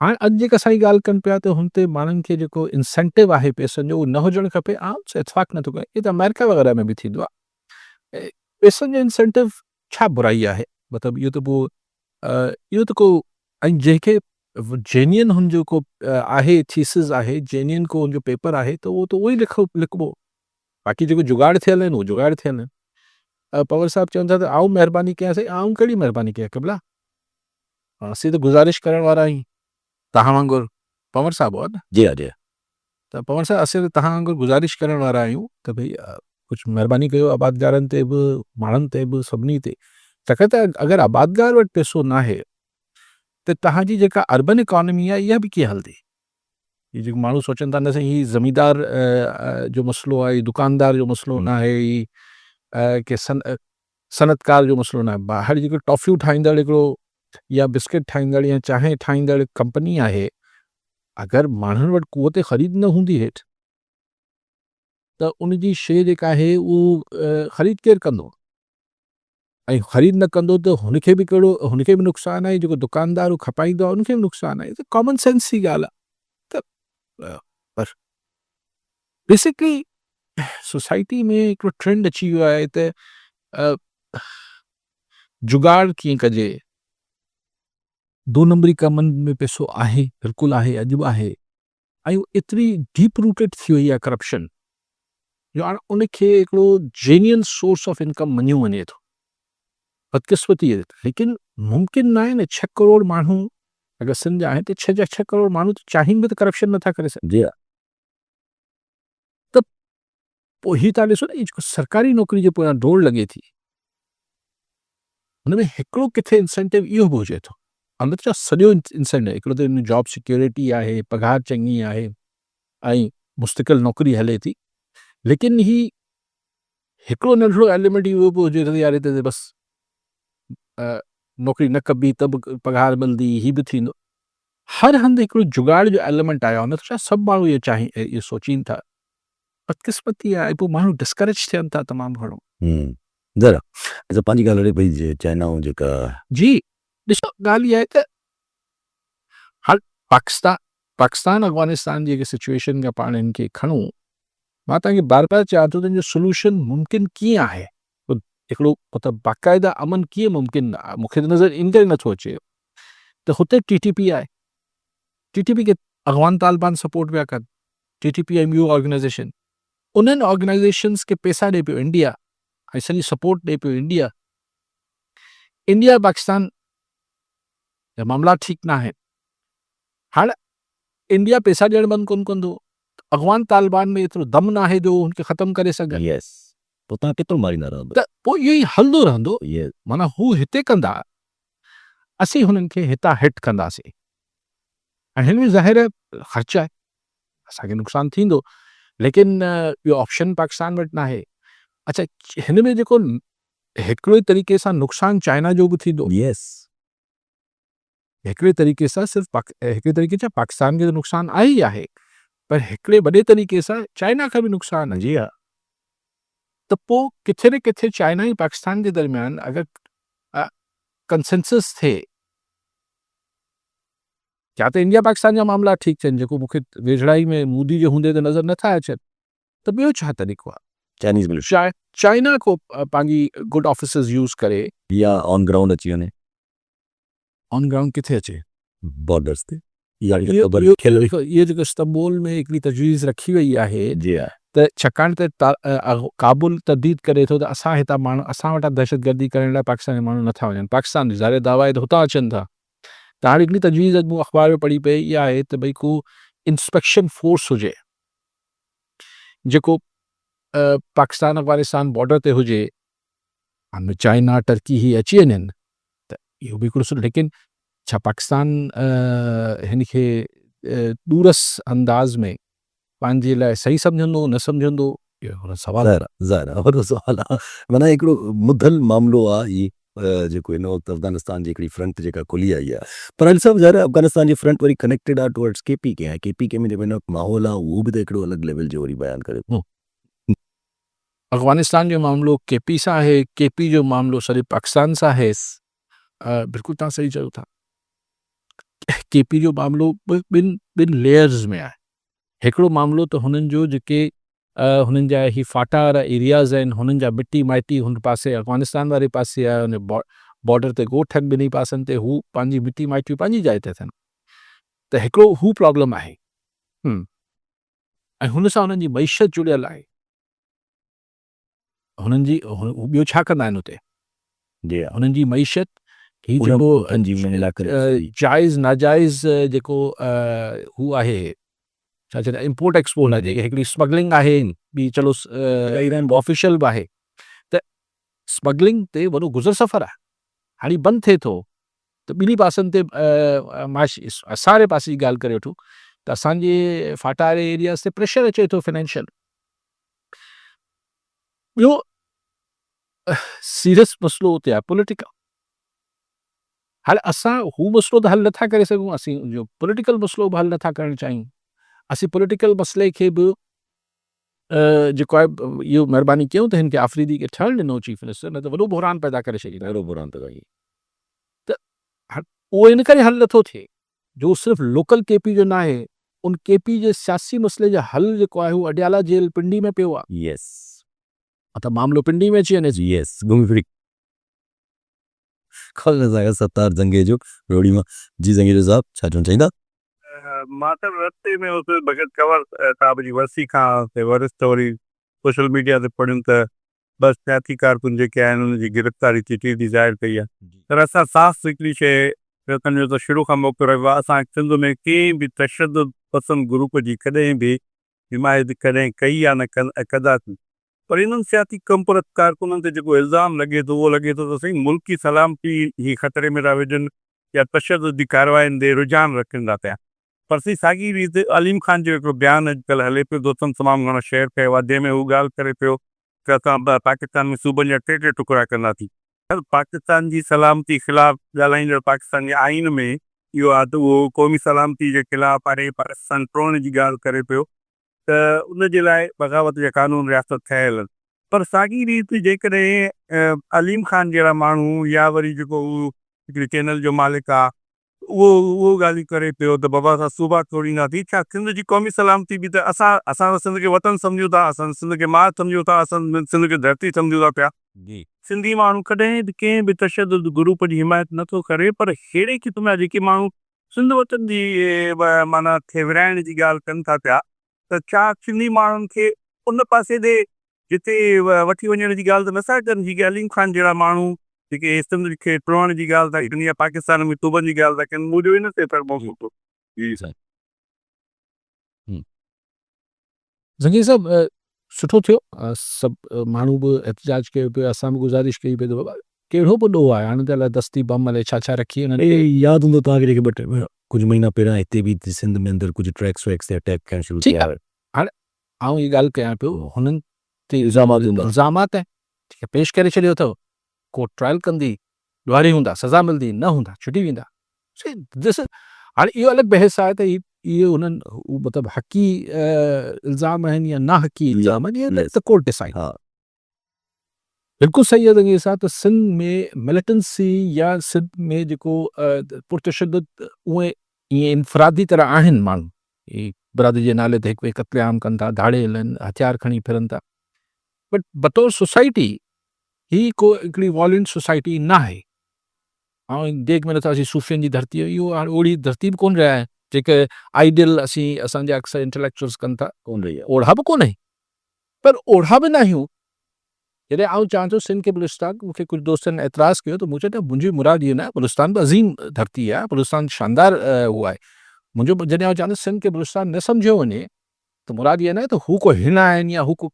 हाणे अॼु जेका असां ॻाल्हि कनि पिया त हुन ते माण्हुनि खे जेको इंसेंटिव आहे पैसनि जो उहो न हुजणु खपे आम सां इतफ़ाक़ नथो करे। इहे त अमेरिका वग़ैरह में बि थींदो आहे पैसनि जो इंसेंटिव छा बुराई आहे मतिलबु इहो त पोइ इहो त को ऐं जंहिंखे जेन्युइन हुनजो को आहे थीसिस आहे जेन्युइन को हुनजो पेपर आहे त उहो त उहो ई लिखिबो बाक़ी जेको जुगाड़ थियल आहिनि उहो जुगाड़ थियल आहिनि। पवर साहब चवनि था त आऊं महिरबानी कयांसीं आऊं कहिड़ी महिरबानी कयां कबला असीं त गुज़ारिश करण वारा आहियूं तव्हां वांगुरु पवर साहब हो न जी हा जी त पवन साहब असीं त तव्हां वांगुरु गुज़ारिश करण वारा आहियूं त भई कुझु महिरबानी कयो आबादगारनि ते बि माण्हुनि ते बि सभिनी ते छाकाणि त अगरि आबादगार वटि पैसो न आहे त तव्हांजी जेका अर्बन इकॉनमी आहे इहा बि कीअं हलंदी। हीअ जेको माण्हू सोचनि था न साईं हीअ ज़मींदार जो मसइलो आहे दुकानदार जो मसइलो न आहे ही के सनतकार जो मसइलो न आहे ॿाहिरि जेको टॉफ़ियूं ठाहींदड़ हिकिड़ो या बिस्किट ठाहींदड़ या चांहि ठाहींदड़ कंपनी आहे अगरि माण्हुनि वटि क़ुवत ख़रीद न हूंदी हेठि त उनजी शइ जेका आहे उहो ख़रीद केरु कंदो ऐं ख़रीद न कंदो त हुनखे बि कहिड़ो हुनखे बि नुक़सानु आहे जेको दुकानदार हू खपाईंदो आहे उनखे बि नुक़सानु आहे त कॉमन सेंस जी ॻाल्हि आहे त पर बेसिकली सोसाइटी में हिकिड़ो ट्रेंड अची वियो आहे त जुगाड़ कीअं कजे दो नंबरी कमनि में पैसो आहे बिल्कुलु आहे अॼु बि आहे ऐं एतिरी डीप रूटेड थी वई आहे करप्शन जो हाणे उनखे हिकिड़ो जेन्युइन सोर्स ऑफ इनकम मञियो वञे थो बदकिस्मती आहे लेकिन मुमकिन न आहे न 6 करोड़ माण्हू अगरि सिंध आहे त 6 करोड़ माण्हू त चाहिनि बि त करप्शन नथा करे सघनि जी हा त पोइ हीअ तव्हां ॾिसो न जेको सरकारी नौकिरी जे पोयां दौड़ लॻे थी हुन में हिकिड़ो किथे इंसेंटिव इहो बि हुजे थो अंदरि छा सॼो इंसेंटिव हिकिड़ो त हिन जॉब सिक्योरिटी आहे पघार चङी आहे ऐं मुस्तक़िल नौकिरी हले थी लेकिन ही हिकिड़ो नंढिड़ो एलिमेंट इहो बि हुजे थो यार हिते बसि नौकिरी न कबी त बि पघार मिलंदी हीअ बि थींदो हर हंधि हिकिड़ो जुगाड़ जो एलिमेंट आयो आहे न त छा सभु माण्हू इहो इहो सोचीनि था बदकिस्मती आहे पोइ माण्हू डिस्करेज थियनि था तमामु घणो ज़रा अच्छा पंहिंजी ॻाल्हि वरी भई चाइनाऊं जेका जी ॾिसो ॻाल्हि इहा आहे त हाल पाकिस्तान अफ़गानिस्तान जी जेकी सिचुएशन खां पाण हिन खे खणूं मां तव्हांखे बार बार चवां थो त हिन जो सोल्यूशन मुमकिन कीअं आहे हिकिड़ो मतिलबु बाक़ाइदा अमन कीअं मुमकिन आहे मूंखे त नज़र इन करे नथो अचे त हुते TTP आहे TTP खे अफ़गान तालिबान सपोर्ट पिया कनि TTP ऐं ॿियूं ऑर्गेनाइज़ेशन उन्हनि ऑर्गेनाइज़ेशन्स खे पैसा ॾिए पियो इंडिया ऐं सॼी सपोर्ट ॾिए पियो इंडिया पाकिस्तान जा मामला ठीकु न आहिनि हाणे इंडिया पैसा ॾियणु बंदि कोन कंदो अफ़गान तालिबान में एतिरो दम न आहे जो हुनखे ख़तमु करे सघे यस पोइ तव्हां केतिरो मारींदा रहंदो त पोइ इहो ई हलंदो रहंदो ये माना हू हिते कंदा असीं हुननि खे हितां हिट कंदासीं ऐं हिन में ज़ाहिर आहे ख़र्च आहे, असांखे नुक़सानु थींदो, लेकिन ॿियो ऑप्शन पाकिस्तान वटि नाहे। अच्छा, हिन में जेको हिकिड़े तरीक़े सां नुक़सानु चाइना जो बि थींदो, यस हिकिड़े तरीक़े सां हिकिड़े तरीक़े सां पाकिस्तान खे त नुक़सानु आहे ई आहे, पर हिकिड़े वॾे तरीक़े सां चाइना खे बि नुक़सानु आहे। जी हाँ त पोइ किथे न किथे चाइना ऐं पाकिस्तान जे दरमियान अगरि कंसेंसस थिए, या त इंडिया पाकिस्तान जा मामला ठीकु थियनि, जेको मूंखे वेझड़ाई में मोदी जे हूंदे त नज़र नथा अचनि, त ॿियो छा तरीक़ो आहे? चाइनीज़ मिलिट्री चाइना को पंहिंजी गुड ऑफिसर्स यूज़ करे या ऑन ग्राउंड अची वञे ऑन ग्राउंड किथे अचे? बॉर्डर्स ते या इहो जेको इस्तंबुल में हिकिड़ी तजवीज़ रखी वई आहे जी हाँ त छाकाणि त काबुल तदीद करे थो त असां हितां माण्हू, असां वटां दहशतगर्दी करण लाइ पाकिस्तानी माण्हू नथा वञनि, पाकिस्तान ज़ाहिर दावा आहे त हुतां अचनि था। त हाणे हिकिड़ी तजवीज़ अॼु मूं अख़बार में पढ़ी पई, इहा आहे त भई को इंस्पेक्शन फोर्स हुजे जेको पाकिस्तान अफ़गानिस्तान बॉर्डर ते हुजे, हाणे चाइना टर्की ही अची वञनि त इहो बि हिकिड़ो सुठो, लेकिन छा पाकिस्तान हिन खे दूरस अंदाज़ में पंहिंजे लाइ सही सम्झंदो न सम्झंदो, इहो हिकिड़ो सवाल आहे। ज़ाहिर आहे वॾो सुवाल आहे, माना हिकिड़ो मुदल मामिलो आहे ई जेको हिन वक़्तु अफ़गानिस्तान जी हिकिड़ी फ्रंट जेका खुली आई आहे, पर अल साहब ज़ाहिर आहे अफ़गानिस्तान जी फ्रंट वरी कनेक्टेड आहे टुवर्ड्स केपी के ऐं केपी के में जेको हिन माहौल आहे उहो बि त हिकिड़ो अलॻि लेवल जो वरी बयानु करे थो। अफ़गानिस्तान जो मामिलो केपी सां आहे, केपी जो मामिलो सॼे पाकिस्तान सां आहे। बिल्कुलु तव्हां सही चयो था, केपी जो मामिलो ॿिनि लेयर्स में आहे। हिकिड़ो मामिलो त हुननि जो जेके हुननि जा ही फाटा वारा एरियाज़ आहिनि, हुननि जा मिटी माइटी हुन पासे अफ़गानिस्तान वारे पासे आहे, हुन बॉर्डर ते ॻोठ आहिनि ॿिन्ही पासनि ते, हू पंहिंजी मिटी माइटियूं पंहिंजी जाइ ते अथनि, त हिकिड़ो हू प्रॉब्लम आहे। ऐं हुन सां हुननि जी मईशत जुड़ियल आहे, हुननि जी ॿियो छा कंदा आहिनि हुते, जी हाँ हुननि जी मईशत ही पूरा जेको तंजीम में इलाइक़े जाइज़ नाजाइज़ जेको हू आहे, छा चवंदा इम्पोर्ट एक्सपोर्ट आहे, जेके हिकिड़ी स्मगलिंग आहे, ॿी चलो ऑफिशियल बि आहे, त स्मगलिंग ते वॾो गुज़र सफ़र आहे। हाणे बंदि थिए थो त ॿिन्ही पासनि ते असांजे पासे जी ॻाल्हि करे वठूं त असांजे फाटा वारे एरियाज़ ते प्रेशर अचे थो फाइनेंशियल। ॿियो सीरियस मसइलो उते आहे पॉलिटिकल। हाणे असां हू मसइलो त हल नथा करे सघूं, असीं जो पॉलिटिकल मसइलो बि हल नथा करणु चाहियूं, असीं पॉलिटिकल मसइले खे बि जेको आहे इहो महिरबानी कयूं त हिन खे आफ़रीदी खे ठहणु ॾिनो चीफ मिनिस्टर, न त वॾो बहरान पैदा करे छॾींदा। ॾाढो बुरान त कई त उहो इन करे हल नथो थिए जो सिर्फ़ु लोकल केपी जो न आहे, उन केपी जे सियासी मसइले जो हल जेको आहे उहो अडियाला जेल पिंडी में पियो आहे, यस त मामिलो पिंडी में अची वञे। यस घुमी फिरी कॉल न सत्तार जंगे जो रोड़ी मां जी जंगीर साहब छा चवणु चाहींदा? मां त रस्ते में उते भगत कंवर साहिब जी वरसी खां ते वरिस त वरी सोशल मीडिया ते पढ़ियुमि त बस सियासी कारकुन जेके आहिनि उन जी गिरफ़्तारी थी टीह ज़ाहिर कई आहे। पर असां साफ़ हिकिड़ी शइ रखण जो त शुरू खां मौक़ो रहियो आहे, असां सिंध में कंहिं बि तशदुद पसंदि ग्रुप जी कॾहिं बि हिमायत कॾहिं कई आहे न कंदासीं। पर इन्हनि सियासी कमपुरत कारकुननि ते जेको इल्ज़ाम लॻे थो उहो लॻे थो त साईं मुल्की सलामती ही ख़तरे में था विझनि या तशदुदी कार्रवाइनि ते रुझान रखनि था पिया। पर सी साॻी रीति अलीम ख़ान जो हिकिड़ो बयानु अॼुकल्ह हले पियो, दोस्तनि तमामु घणो शेयर कयो आहे, जंहिंमें हू ॻाल्हि करे पियो त असां पाकिस्तान में सूबनि जा टे टुकड़ा कंदासीं। पाकिस्तान जी सलामती ख़िलाफ़ु ॻाल्हाईंदड़ पाकिस्तान जे आइन में इहो आहे त उहो क़ौमी सलामती जे ख़िलाफ़ु आहे, पाकिस्तान टोड़ण जी ॻाल्हि करे पियो त उनजे लाइ बग़ावत जा कानून रियासत ठहियल आहिनि। पर साॻी रीति जेकॾहिं अलीम ख़ान जहिड़ा माण्हू या वरी जेको उहो हिकिड़ी चैनल जो मालिक आहे उहो ॻाल्हियूं करे पियो त बाबा असां सूबा तोड़ींदासीं, छा सिंध जी क़ौमी सलामती बि त असां सिंध खे वतन सम्झूं था, असां सिंध खे माउ सम्झूं था, असां सिंध खे धरती सम्झूं था पिया। जी सिंधी माण्हू कॾहिं बि कंहिं बि तशदुद ग्रुप जी हिमायत नथो करे, पर अहिड़े क़िस्म जा जेके माण्हू सिंध वतन जी माना खे विराइण जी ॻाल्हि कनि था पिया, त छा सिंधी माण्हुनि खे उन पासे ॾे जिते वठी वञण जी ॻाल्हि त नथा कनि, जेके अलीम ख़ान जहिड़ा माण्हू जेके सिंध खे टोड़ण जी ॻाल्हि था कनि या पाकिस्तान में सूबनि जी ॻाल्हि था कनि, मुंहिंजो इन ते मौक़ो थो। जी ज़ंगीर साहब सुठो थियो, सभु माण्हू बि एहतजाज कयो पियो, असां बि गुज़ारिश कई पई त बाबा कहिड़ो बि ॾोह आहे, हाणे त अलाए दस्ती बम अलाए छा छा रखी हुननि यादि हूंदो तव्हांखे जेके ॿ टे कुझु महीना पहिरियां हिते बि सिंध में अंदरि कुझु ट्रैक्स वैक्स ते अटैक करणु शुरू ठीकु थिया आहे। हाणे आउं इहा ॻाल्हि कयां पियो, हुननि ते इल्ज़ामात हूंदा। इल्ज़ामात आहिनि, ठीकु आहे, पेश करे छॾियो अथव, कोर्ट ट्रायल कंदी, ॾुहारी हूंदा, सज़ा मिलंदी, न हूंदा छुटी वेंदा। हाणे इहो अलॻि बहस आहे त इहे उन्हनि मतिलबु हक़ी इल्ज़ाम आहिनि या ना हक़ी इल्ज़ाम आहिनि, इहे त कोर्ट डिसाइड। हा बिल्कुलु सही आहे तव्हांजे हिसाब त सिंध में मिलिटेंसी या सिंध में जेको पुरतशदुद उहे ईअं इनफरादी तरह आहिनि माण्हू, ई बिरादरी जे नाले ते हिकु ॿिए क़त्लेआम कनि था, धाड़े हलनि, हथियार खणी फिरनि था, बट बतौर सोसाइटी ही को हिकिड़ी वॉलेंट सोसाइटी न आहे। ऐं देख में नथा असीं सूफ़ियनि जी धरती आहे, इहो हाणे ओड़ी धरती बि कोन रहिया आहे जेके आइडियल असांजा अक्सर इंटेलेक्चुअल्स कनि था, कोन रही आहे। ओढ़ा बि कोन्हे, पर ओढ़ा बि न आहियूं। जॾहिं आउं चवां थो सिंध खे बलूचिस्तान, मूंखे कुझु दोस्तनि एतिराज़ कयो त मूं चयो त मुंहिंजी मुराद इहो न आहे, बलूचिस्तान बि अज़ीम धरती आहे, बलूचिस्तान शानदार उहो आहे। मुंहिंजो जॾहिं आउं चवां थो सिंध खे बलूचिस्तान न सम्झियो वञे त मुराद इहा न आहे त हू को हिन आहिनि या हू को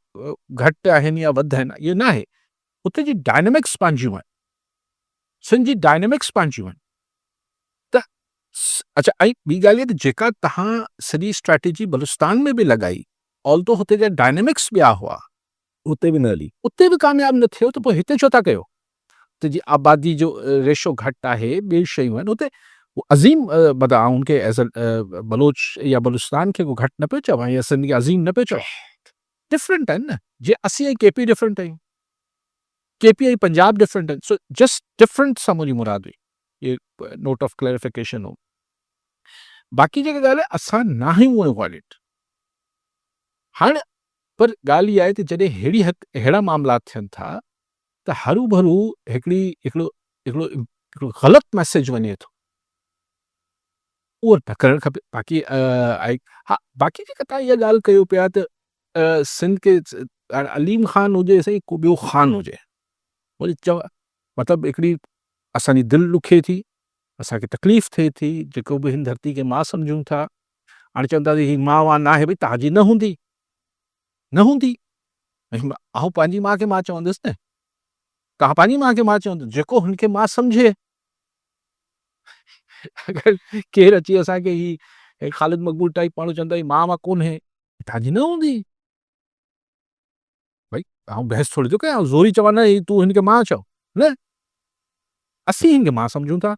घटि आहिनि या वधि आहिनि, इहो न आहे। उते जी डायनेमिक्स पंहिंजियूं आहिनि, सिंध जी डायनेमिक्स पंहिंजियूं आहिनि। त अच्छा, ऐं ॿी ॻाल्हि इहा त जेका तव्हां सॼी स्ट्रेटेजी बलूचिस्तान में बि लॻाई, ऑल्दो हुते जा डायनेमिक्स ॿिया हुआ, उते बि न हली। उते बि कामयाबु न थियो, त पोइ हिते छो था कयो? हुते जी आबादी जो रेशो घटि आहे, ॿियूं शयूं आहिनि उते, अज़ीम मतिलबु आउं उनखे एज़ अ बलोच या बलूचिस्तान खे को घटि न पियो चवां या सिंध खे अज़ीम न पियो चवां, डिफरेंट आहिनि न। जीअं असीं ऐं केपी डिफरेंट आहियूं, केपी ऐं पंजाब डिफरेंट आहिनि, सो जस्ट डिफरेंट सां मुंहिंजी मुराद हुई, इहे नोट ऑफ क्लैरिफिकेशन हो। बाक़ी जेका ॻाल्हि आहे, असां न आहियूं उहे वॉलेंट। हाणे पर ॻाल्हि इहा आहे त जॾहिं अहिड़ा मामला थियनि था त हरू भरू हिकिड़ो ग़लति मैसेज वञे थो, उहो न करणु खपे। बाक़ी हा, बाक़ी जेका तव्हां इहा ॻाल्हि कयो पिया त सिंध खे अलीम ख़ान हुजे सही, को ॿियो ख़ान हुजे, वरी मतिलबु हिकिड़ी असांजी दिलि ॾुखे थी, असांखे तकलीफ़ थिए थी, जेको बि हिन धरती खे मां सम्झूं था। हाणे चवंदा ही मां वां न आहे, भई तव्हांजी न हूंदी, न हूंदी। आउं पंहिंजी माउ खे मां चवंदुसि न, तव्हां पंहिंजी माउ खे मां चवंदुसि, जेको हुनखे मां सम्झे। अगरि केरु अची असांखे ही ख़ालिद मक़बूल टाइप माण्हू चवंदा मां वां कोन्हे, तव्हांजी न हूंदी। भई आउं बहस थोरी थो कयां, ज़ोरी चवां न तूं हिनखे मां चओ, न, असीं हिनखे मां सम्झूं था,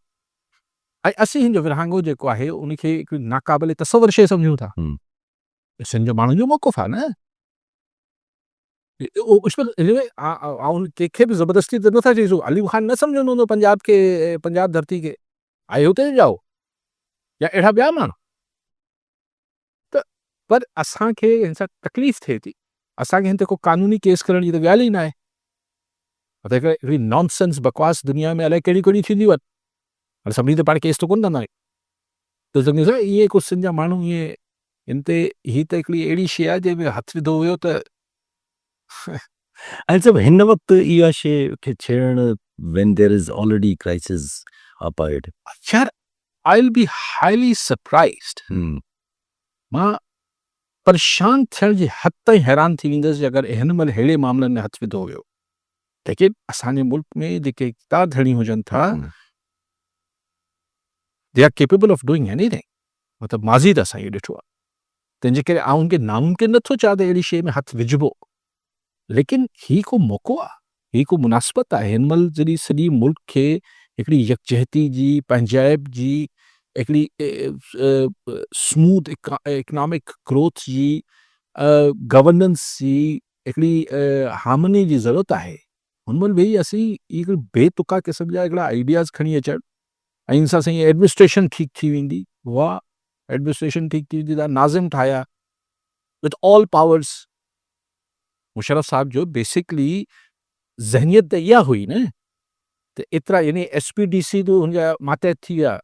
ऐं असीं हिन जो विरहाङो जेको आहे उनखे हिकिड़ी नाक़ाबिले तसवर शइ सम्झूं था। सिंध जो माण्हुनि जो मौक़ुफ़ आहे न, ऐं कंहिंखे बि ज़बरदस्ती त नथा चईसूं, अलीम ख़ान न सम्झंदो हूंदो पंजाब खे, पंजाब धरती खे, आहे हुते जाओ, या अहिड़ा ॿिया माण्हू। त पर असांखे हिन सां तकलीफ़ थिए थी, असांखे हिन ते को कानूनी केस करण जी त ॻाल्हि ई न आहे। हिकिड़ी नॉनसेंस बकवास दुनिया में अलाए कहिड़ी कहिड़ी थींदियूं आहिनि, हाणे सभिनी ते पाण केस त कोन कंदा आहियूं। त सम्झो इहे कुझु सिंध जा माण्हू ईअं हिन ते, ही त हिकिड़ी अहिड़ी शइ आहे जंहिंमें हथु विधो हुयो त ऐं सभु हिन वक़्तु इहा शइ खे छेड़णु when there is already crisis apart. यार, I will be highly surprised, मां परेशान थियण जे हद ताईं हैरान थी वेंदुसि अगरि हिन महिल अहिड़े मामलनि में हथु विधो हुयो। लेकिन असांजे मुल्क में जेके इक़्तिदार धणी हुजनि था, they are capable of doing anything, मतिलबु माज़ी त असां इहो ॾिठो आहे। तंहिंजे करे आउं उनखे नामुमकिन नथो चवां त अहिड़ी शइ में हथु विझिबो, लेकिन ही को मौक़ो आहे, ही को मुनासिबत आहे। हिन महिल जॾहिं सॼी मुल्क खे हिकिड़ी यकजहती जी, पंहिंजाइप जी, हिकिड़ी स्मूथ इकनॉमिक ग्रोथ जी, गवर्नेंस जी, हिकिड़ी हार्मनी जी ज़रूरत आहे। हुन महिल वेही असीं हिकिड़ी बेतुका क़िस्म जा हिकिड़ा आइडियाज़ खणी अचनि, ऐं इन सां साईं एडमिनिस्ट्रेशन ठीकु थी वेंदी, वाह, एडमिनिस्ट्रेशन ठीकु थी वेंदी, नाज़िम ठाहिया विथ ऑल पावर्स। मुशर्रफ साहब जो बेसिकली ज़हनियत त इहा हुई न, त एतिरा यानी एसपीडीसी तो हुनजा मातहत थी विया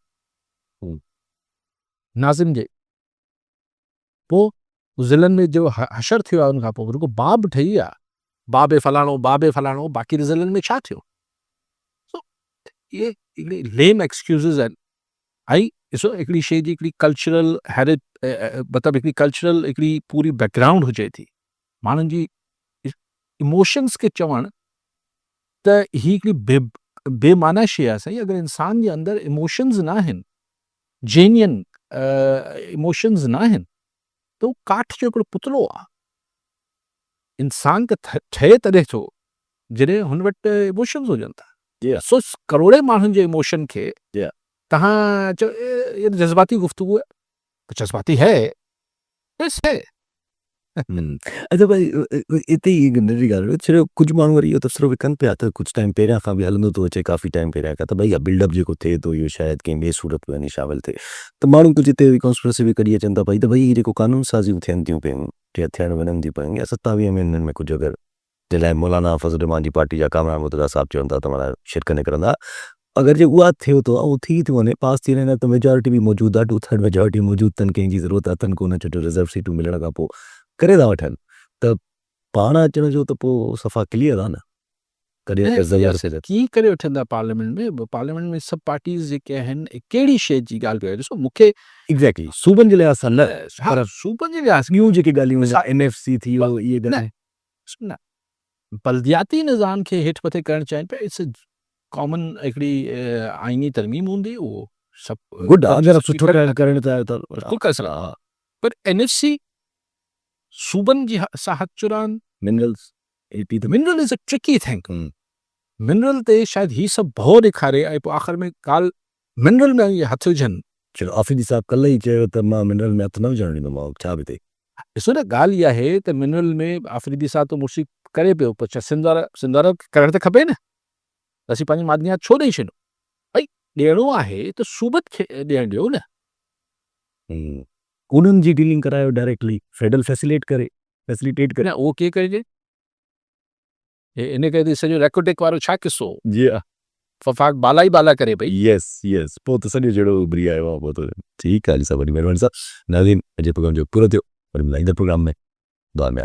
नाज़िम जे, पोइ ज़िलनि में जो हशर थियो आहे उनखां पोइ रुगो बाब ठही विया, बाबे फलाणो फलाणो, बाक़ी ज़िलनि में छा थियो? सो इहे हिकिड़ी लेम एक्सक्यूज़िस आहिनि। ऐं ॾिसो, हिकिड़ी शइ जी हिकिड़ी कल्चरल मतिलबु हिकिड़ी कल्चरल हिकिड़ी पूरी बैकग्राउंड हुजे थी, माण्हुनि जी इमोशंस खे चवणु त ही हिकिड़ी बेमाना शइ आहे। साईं, अगरि इंसान जे अंदरि इमोशंस न आहिनि जेन्युइन इमोशंस न आहिनि त हू काठ जो हिकिड़ो पुतलो आहे। इंसान खे ठहे तॾहिं थो जॾहिं हुन वटि इमोशन्स हुजनि था। Yeah. सो करोड़े माण्हुनि जे इमोशन खे Yeah. तव्हां चओ ये जज़्बाती गुफ्तगू है, तो जज़्बाती है, यस है। अच्छा भाई हिते ई नंढी ॻाल्हि छॾियो कुझु माण्हू वरी इहो तबसरो बि कनि पिया त कुझु टाइम पहिरियां खां बि हलंदो थो अचे काफ़ी टाइम पहिरियां खां त भई बिल्डअप जेको थिए थो इहो शायदि कंहिं ॿिए सूरत में वञी शामिलु थिए त माण्हू कुझु हिते कॉन्स्पिरेसी बि कढी अचनि था भई त भई हीअ जेको कानून साज़ियूं थियनि थियूं पियूं या थियणु वञनि थियूं पियूं या 27 में हिननि में कुझु अगरि जे लाइ मौलाना फज़ल रहमान जी पार्टी जा कामरान मुर्तज़ा साहब चवनि था त माना शिरक निकिरंदा अगरि जे उहा थिए थो ऐं थी थी वञे पास थी वञे त मेजॉरिटी बि मौजूदु आहे 2/3 मेजॉरिटी मौजूदु अथनि कंहिंजी ज़रूरत अथनि कोन छो जो रिज़र्व सीटूं मिलण खां पोइ करे था वठनि त पाण अचण जो त पोइ सफ़ा क्लियर आहे न कॾहिं ऐं ज़बरदस्ती कीअं करे वठंदा पार्लियामेंट में सभु पार्टीज़ जेके आहिनि कहिड़ी शइ जी ॻाल्हि कयो ॾिसो मूंखे एग्ज़ैक्टली सूबनि जे लिहाज़ सां न पर सूबनि जे लिहाज़ ॿियूं जेके ॻाल्हियूं NFC थी वियो इहे न ॻाल्हि न बल्दियाती निज़ाम खे हेठि मथे करणु चाहिनि पिया इट्स कॉमन हिकिड़ी आइनी तरमीम हूंदी उहो सभु गुड अगरि सुठो करणु चाहियो त बिल्कुलु करे सघंदा पर NFC सूबनि जी सां हथ चुरान मिनरल्स 80 त mineral is a tricky thing mineral ते शायदि ही सभु भउ ॾेखारे ऐं पोइ आख़िर में ॻाल्हि मिनरल में इहे हथ विझनि। चलो आफ़ीदी साहब कल्ह ई चयो त मां मिनरल में हथु न विझणु ॾींदोमांव छा बि थिए ॾिसो न ॻाल्हि इहा आहे त मिनरल में आफ़रीदी साहब त मुर्शी करे पियो पर छा सिंध वारा करणु त खपे न त असीं पंहिंजी मादनियात छो ॾेई छॾियूं भई ॾियणो आहे त सूबत खे ॾियणु ॾियो न उन्हनि जी डीलिंग करायो डायरेक्टली फेडरल फैसिलिटेट करे न उहो कीअं करिजे इन करे त सॼो रेकोटेक वारो छा किसो जी फ़फ़ाक़ बाला ई बाला करे पई यस पोइ त सॼो जहिड़ो उभरी आयो आहे पोइ त ठीकु आहे जी सभु वरी महिरबानी साहब नाज़रीन अॼु प्रोग्राम जो पूरो थियो वरी मिलाईंदा प्रोग्राम में दुआ में